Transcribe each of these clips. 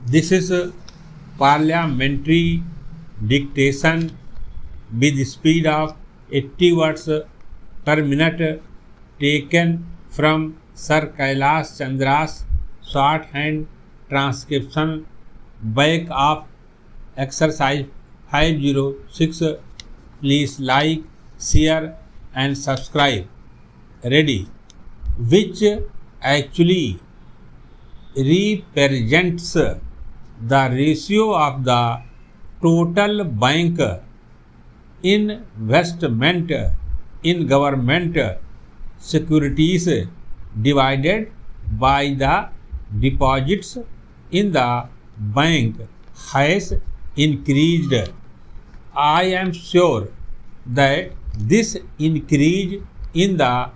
This is parliamentary dictation with speed of 80 words per minute taken from Sir Kailash Chandra's shorthand transcription back of exercise 506. Please like, share and subscribe. Ready? Which actually represents the ratio of the total bank investment in government securities divided by the deposits in the bank has increased. I am sure that this increase in the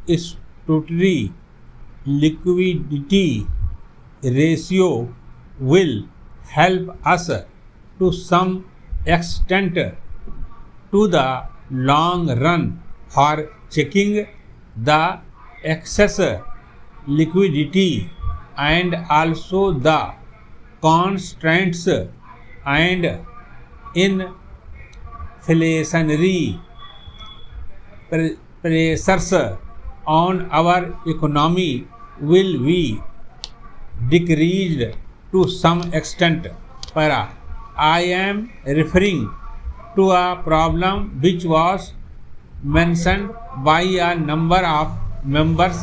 statutory liquidity ratio will help us to some extent to the long run for checking the excess liquidity and also the constraints and inflationary pressures on our economy will be decreased to some extent. Para. I am referring to a problem which was mentioned by a number of members.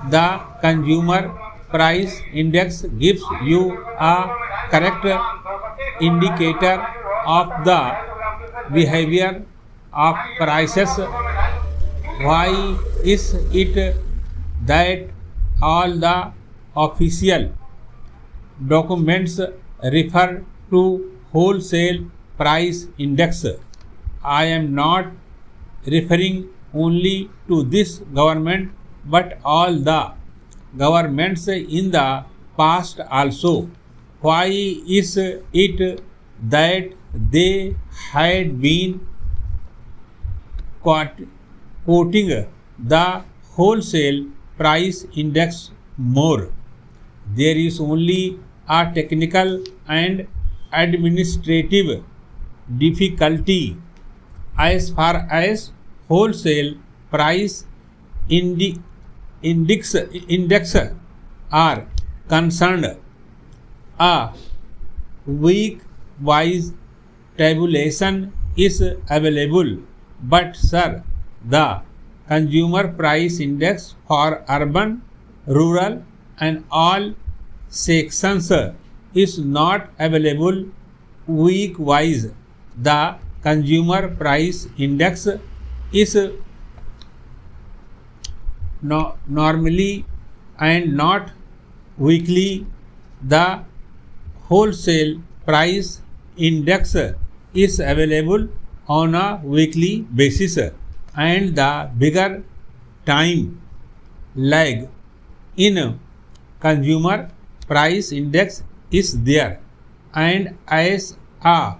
The consumer price index gives you a correct indicator of the behavior of prices. Why is it that all the official documents refer to wholesale price index? I am not referring only to this government but all the governments in the past also. Why is it that they had been quoting the wholesale price index more? There is only a technical and administrative difficulty as far as wholesale price index are concerned. A week-wise tabulation is available, but sir, the consumer price index for urban, rural and all sections is not available week-wise. The consumer price index is normally and not weekly. The wholesale price index is available on a weekly basis, and the bigger time lag in consumer price index is there, and as a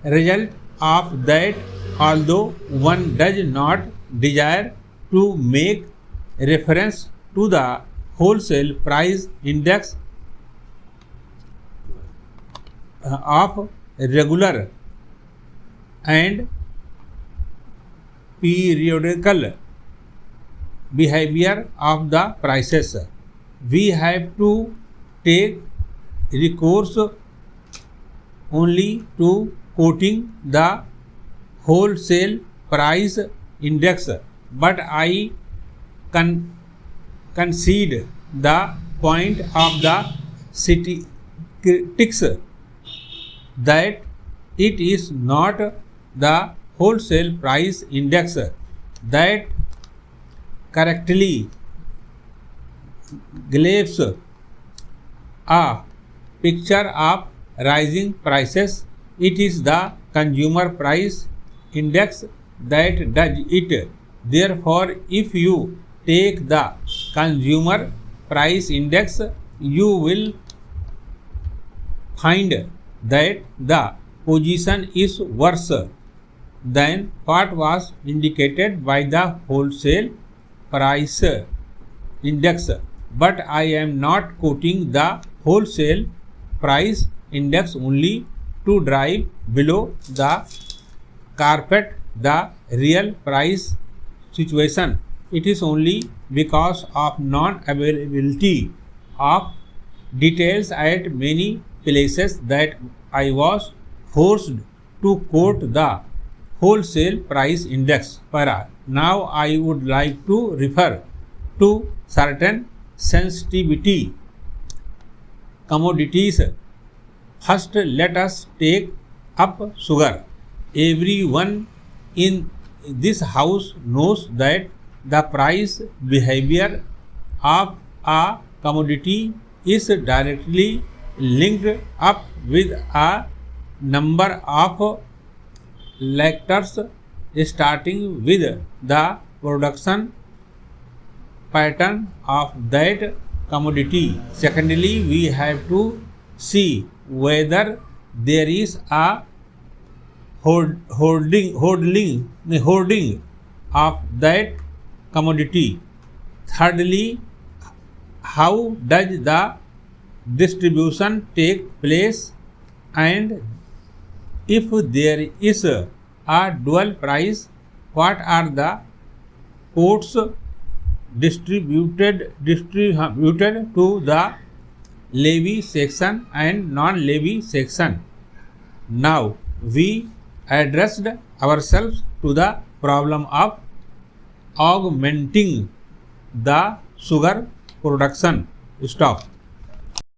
result of that, although one does not desire to make reference to the wholesale price index of regular and periodical behavior of the prices, we have to take recourse only to quoting the wholesale price index. But I concede the point of the city critics that it is not the wholesale price index that correctly gives a picture of rising prices. It is the consumer price index that does it. Therefore, if you take the consumer price index, you will find that the position is worse than what was indicated by the wholesale price index. But I am not quoting the wholesale price index only to drive below the carpet the real price situation. It is only because of non-availability of details at many places that I was forced to quote the wholesale price index para. Now I would like to refer to certain sensitivity commodities. First, let us take up sugar. Everyone in this house knows that the price behavior of a commodity is directly linked up with a number of factors, starting with the production pattern of that commodity. Secondly, we have to see whether there is a hoarding of that commodity. Thirdly, how does the distribution take place, and if there is a dual price, what are the quotes distributed to the levy section and non-levy section. Now we addressed ourselves to the problem of augmenting the sugar production. Stop.